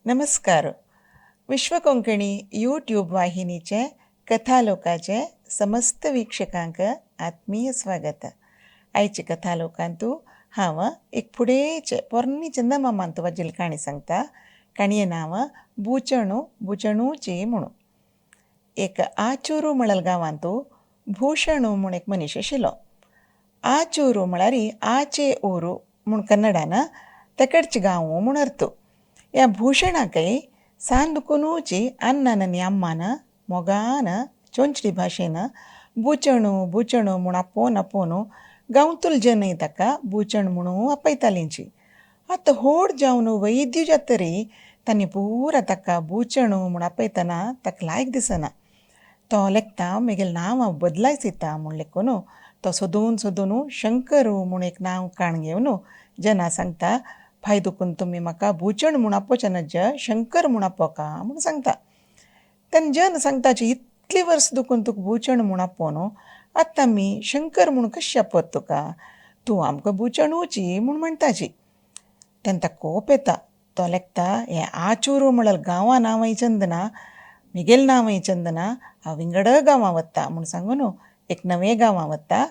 नमस्कार. विश्व कोंकणी यूट्यूब वाहिनीचे कथालोकाचे समस्त वीक्षकांक आत्मीय स्वागत. आयची कथालोकांतू हांव एक फुडेचे पोरणी चंदमामांत वाजिल्ली काणी सांगता. काणये नांव बुचणू बुचणूची म्हणून. एक आचूरू म्हणल गांवांतू भूषणू म्हूण एक मनीस आशिल्लो. आचूरू म्हळ्यार आचे ऊरू म्हूण कन्नडान तेकडचे गांव म्हूण अर्थ. ह्या भूषणाकय सांदकुनूची अन्नान अम्मान मोगान चोंचडी भाशेन बुचणू बुचणू म्हूण आपोवन गांवतूल जनय ताका बुचण म्हणू आपयतालींची. आतां व्हड जावन वैद्य जातरी तांणी पुरा ताका बुचणू म्हूण आपयतना ताका लायक दिसना. तो लेखता म्हगेलें नांव हांव बदलायच येता म्हूण लेखून तो सोदून शंकरू म्हूण एक नांव काण घेवन जना सांगता, भाय दुखून तुमी म्हाका बुचण म्हूण आपोवचे नज शंकर म्हूण आपोवका म्हूण सांगता. तेन्ना जन सांगताची इतली वर्स दुखून तुका बुचण म्हूण आपोवन आतां आमी शंकर म्हूण कशें आपोवत तुका, तूं आमकां बुचणूची म्हूण म्हणटाची. तेन्ना ताका कोप येता. तो लेखता, हें आचूरू म्हणल गांवां नांवय चंदना, म्हगेलें नांवय चंदना, हांव विंगड गांवां वता म्हूण सांगून एक नवें गांवां वता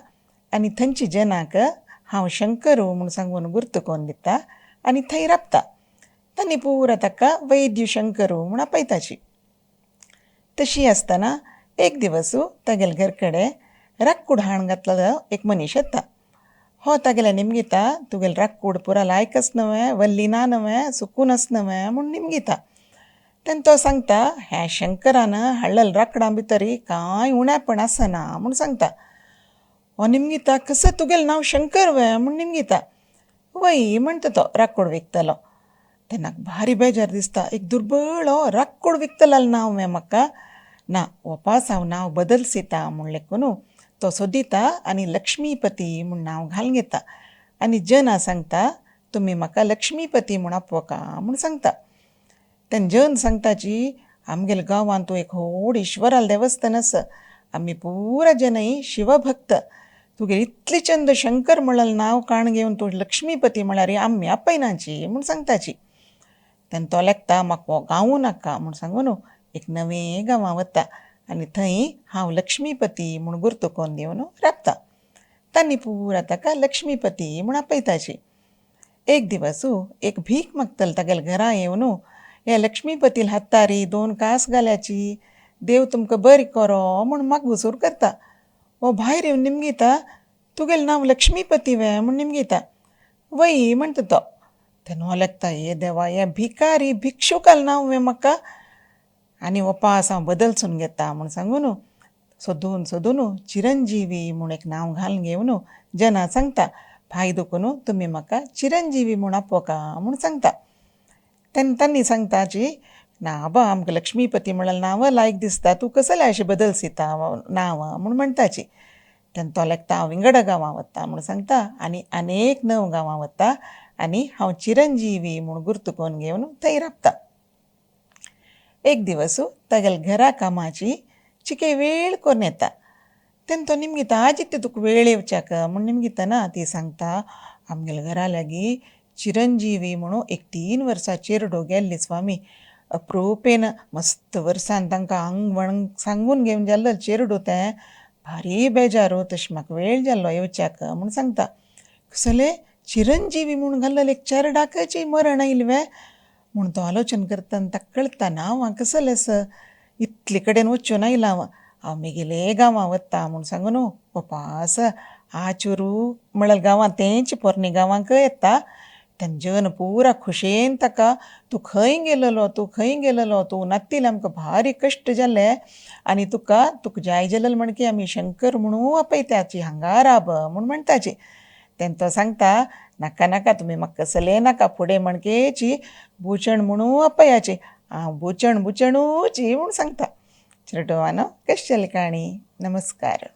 आनी थंयची जनाक हांव शंकरू म्हूण सांगून गुर्त करून दिता आनी थंय राबता. तांणी पुरा ताका वैद्य शंकरू म्हूण आपयताची. तशी आसतना एक दिवस तागेले घर कडेन राखूड हाण घातलेलो एक मनीस येता. हो तागेले निमगिता, तुगेलो राखूड पुरा लायकच नवें, वल्ली ना नवें, सुकूनच नवें म्हूण निमगिता. तेन्ना तो सांगता, ह्या शंकरान हाडलेल्या राखडां भितर कांय उणेंपण आसना म्हूण सांगता. हो निमगिता, कसो तुगेलें नांव शंकर वय म्हूण निमगिता. वय म्हणटा तो राखूड विकतलो. तेन्ना भारी बेजार दिसता, एक दुर्बळ राखूड विकतलेलें नांव वे म्हाका. ना, वपास हांव नांव बदल्स येता म्हूण लेखून तो सोदिता आनी लक्ष्मीपती म्हूण नांव घालून घेता. आनी जना सांगता, तुमी म्हाका लक्ष्मीपती म्हूण आपोवका म्हूण सांगता. तेन्ना जन सांगताची, आमगेल्या गांवांत एक व्हड इश्वरालें देवस्थान आसा. आमी पुरा जनय शिवभक्त. तुगे इतली चंद शंकर म्हणलेलें नांव काण घेवन तूं लक्ष्मीपती म्हळ्यार आमी आपयनाची म्हूण सांगताची. तेन्ना तो लेखता, म्हाका हो गांवू नाका म्हूण सांगून एक नवें गांवां वता आनी थंय हांव लक्ष्मीपती म्हूण गुर्त करून दिवन राबता. तांणी पुरा ताका लक्ष्मीपती म्हूण आपयताची. एक दिवस एक भीक मागतलो तागेल्या घरा येवन, हे लक्ष्मीपतील हातारी 2 कास घाल्याची, देव तुमकां बरी करो म्हूण मागूसर करता. हो भायर येवन निमगिता, तुगेलें नांव लक्ष्मीपती वे म्हूण निमगिता. वय म्हणटा तो. तेन्ना हो लेखता, हे देवा, हे भिकारी भिक्षुकालें नांव वे म्हाका, आनी वपास हांव बदलसून घेता म्हूण सांगून सोदून चिरंजीवी म्हूण एक नांव घालून घेवन जना सांगता, भाय दुखून तुमी म्हाका चिरंजीवी म्हूण आपोवका म्हूण सांगता. तेन्ना तांणी सांगताची, ना बा, आमकां लक्ष्मीपती म्हणलेलें नांव लायक दिसता, तूं कसलें अशें बदल्स येता नांव म्हूण म्हणटाची. तेन्ना तो लेखता, हांव विंगड गांवां वता म्हूण सांगता आनी आनेक 9 गांवां वता आनी हांव चिरंजीवी म्हूण गुर्त करून घेवन थंय राबता. एक दिवस तागेल्या घरा कामाची चिके वेळ करून येता. तेन्ना तो निमगिता, आजित्य तुका वेळ येवच्याक म्हूण निमगितना ती सांगता, आमगेल्या घरा लागीं चिरंजीवी म्हणून एक 3 वर्सां चेडूं गेल्ली स्वामी. अप्रूपेन मस्त वर्सान तांकां आंग वंग सांगून घेवन जाल्लो चेडूं तें. भारी बेजार, तशें म्हाका वेळ जाल्लो येवच्याक म्हूण सांगता. कसलें चिरंजीवी म्हूण घाल्लेलें एक चेडडाकय मरण आयलें वे म्हूण तो आलोचन करता. ताका कळटा, नांव हांव कसलें आसा, इतले कडेन वचून आयलां हांव म्हगेले गांवां वता म्हूण सांगून वपास आचूरू म्हणलेलें गांवां तेंच पोरणी गांवांक येता. तेन्ना जन पुरा खुशेन ताका, तूं खंय गेलेलो, तूं नातिलें, आमकां भारी कश्ट जाले आनी तुका जाय जालें म्हणकी आमी शंकर म्हणून आपयताची, हांगा राब म्हूण म्हणटाची. तेन्ना तो सांगता, नाका नाका, तुमी म्हाका कसलें नाका, फुडें म्हणकेची बुचण म्हणून आपयाची, हांव बुचणूची म्हूण सांगता. चेडवानो, कशी जाली काणी? नमस्कार.